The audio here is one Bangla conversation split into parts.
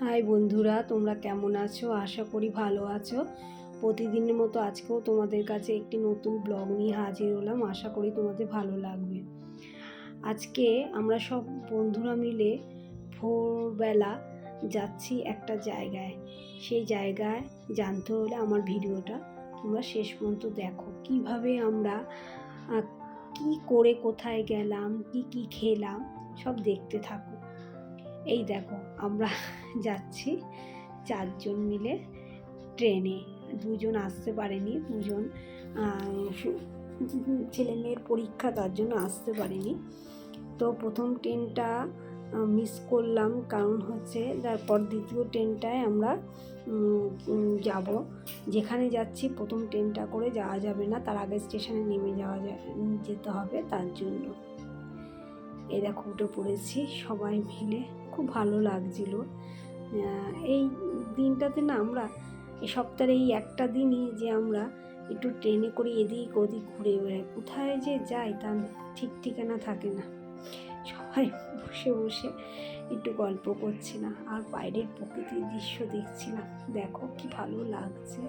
হাই বন্ধুরা, তোমরা কেমন আছো? আশা করি ভালো আছো। প্রতিদিনের মতো আজকেও তোমাদের কাছে একটি নতুন ব্লগ নিয়ে হাজির হলাম। আশা করি তোমাদের ভালো লাগবে। আজকে আমরা সব বন্ধুরা মিলে ভোরবেলা যাচ্ছি একটা জায়গায়। সেই জায়গায় জানতে হলে আমার ভিডিওটা তোমরা শেষ পর্যন্ত দেখো। কিভাবে আমরা কি করে কোথায় গেলাম, কি খেলাম, সব দেখতে থাকো। এই দেখো, আমরা যাচ্ছি 4 জন মিলে ট্রেনে। 2 জন আসতে পারেনি, 2 জন ছেলে মেয়ের পরীক্ষা, তার জন্য আসতে পারেনি। তো প্রথম ট্রেনটা মিস করলাম, কারণ হচ্ছে তারপর দ্বিতীয় ট্রেনটায় আমরা যাব। যেখানে যাচ্ছি প্রথম ট্রেনটা করে যাওয়া যাবে না, তার আগে স্টেশনে নেমে যেতে হবে, তার জন্য এই দেখো উঠে পড়েছি সবাই মিলে। খুব ভালো লাগছিল এই দিনটাতে না। আমরা এই সপ্তাহের এই একটা দিনই যে আমরা একটু ট্রেনে করে এদিক ওদিক ঘুরে বেড়াই, কোথায় যে যাই তার ঠিক ঠিকানা থাকে না। সবাই বসে বসে একটু গল্প করছিলাম আর বাইরের প্রকৃতির দৃশ্য দেখছিলাম। দেখো কি ভালো লাগছে।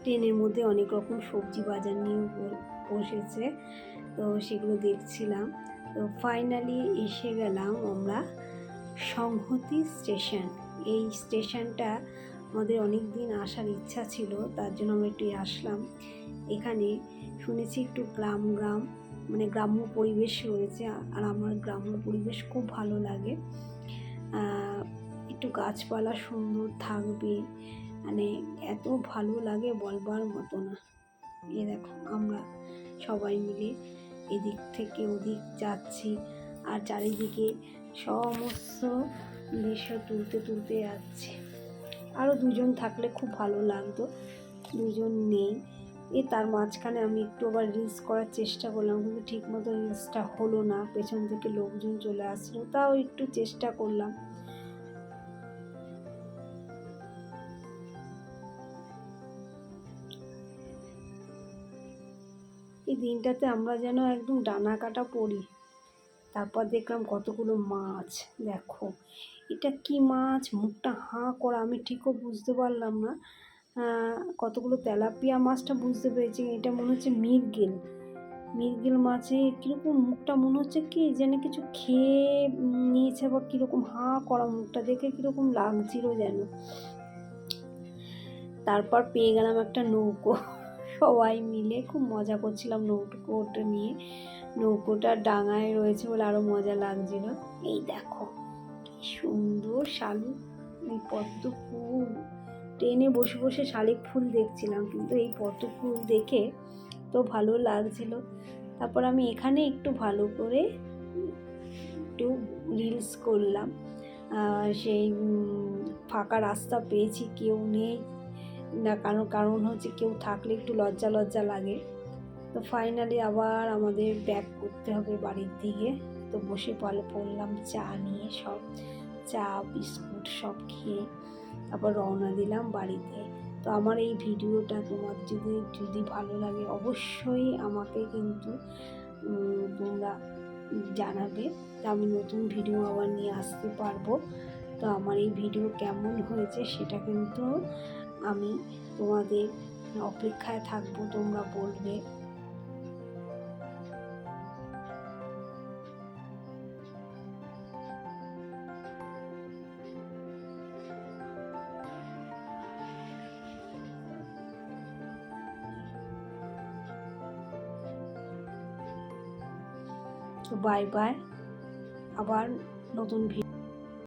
ট্রেনের মধ্যে অনেক রকম সবজি বাজার নিয়ে বসেছে, তো সেগুলো দেখছিলাম। তো ফাইনালি এসে গেলাম আমরা সংহতি স্টেশন। এই স্টেশনটা আমাদের অনেক দিন আসার ইচ্ছা ছিল, তার জন্য আমরা একটু আসলাম। এখানে শুনেছি একটু মানে গ্রাম্য পরিবেশ রয়েছে, আর আমার গ্রাম্য পরিবেশ খুব ভালো লাগে। একটু গাছপালা সুন্দর থাকবে, মানে এত ভালো লাগে বলবার মতো না। এ দেখো আমরা সবাই মিলে এদিক থেকে ওদিক যাচ্ছি, আর চারিদিকে সমস্ত দৃশ্য তুলতে যাচ্ছে। আরও 2 জন থাকলে খুব ভালো লাগতো, 2 জন নেই। তার মাঝখানে আমি একটু আবার রিলস করার চেষ্টা করলাম, কিন্তু ঠিক মতো রিলসটা হলো না। পেছন থেকে লোকজন চলে আসলো, তাও একটু চেষ্টা করলাম। এই দিনটাতে আমরা যেন একদম ডানা কাটা পড়ি। তারপর দেখলাম কতগুলো মাছ। দেখো এটা কি মাছ, মুখটা হাঁ করা, আমি ঠিকও বুঝতে পারলাম না। কতগুলো তেলাপিয়া মাছটা বুঝতে পেরেছি, এটা মনে হচ্ছে মৃগেল মাছে কীরকম মুখটা, মনে হচ্ছে কি যেন কিছু খেয়ে নিয়েছে, বা কীরকম হাঁ করা মুখটা দেখে কীরকম লাগছিল যেন। তারপর পেয়ে গেলাম একটা নৌকো, সবাই মিলে খুব মজা করছিলাম নৌকোটা নিয়ে। নৌকোটা ডাঙায় রয়েছে বলে আরও মজা লাগছিল। এই দেখো কি সুন্দর শালিক, এই পদ্ম ফুল। ট্রেনে বসে বসে শালিক ফুল দেখছিলাম, কিন্তু এই পদ্ম ফুল দেখে তো ভালো লাগছিল। তারপর আমি এখানে একটু ভালো করে একটু রিলস করলাম। সেই ফাঁকা রাস্তা পেয়েছি, কেউ নেই না, কারণ হচ্ছে কেউ থাকলে একটু লজ্জা লাগে। তো ফাইনালি আবার আমাদের ব্যাক করতে হবে বাড়ির দিকে। তো বসে পড়লাম চা নিয়ে, সব চা বিস্কুট সব খেয়ে তারপর রওনা দিলাম বাড়িতে। তো আমার এই ভিডিওটা তোমার যদি ভালো লাগে, অবশ্যই আমাকে কিন্তু তোমরা জানাবে, তা আমি নতুন ভিডিও আবার নিয়ে আসতে পারবো। তো আমার এই ভিডিও কেমন হয়েছে সেটা কিন্তু আমি তোমাদের অপেক্ষায় থাকবো, তোমরা বলবে। তো বাই বাই, আবার নতুন ভিডিও।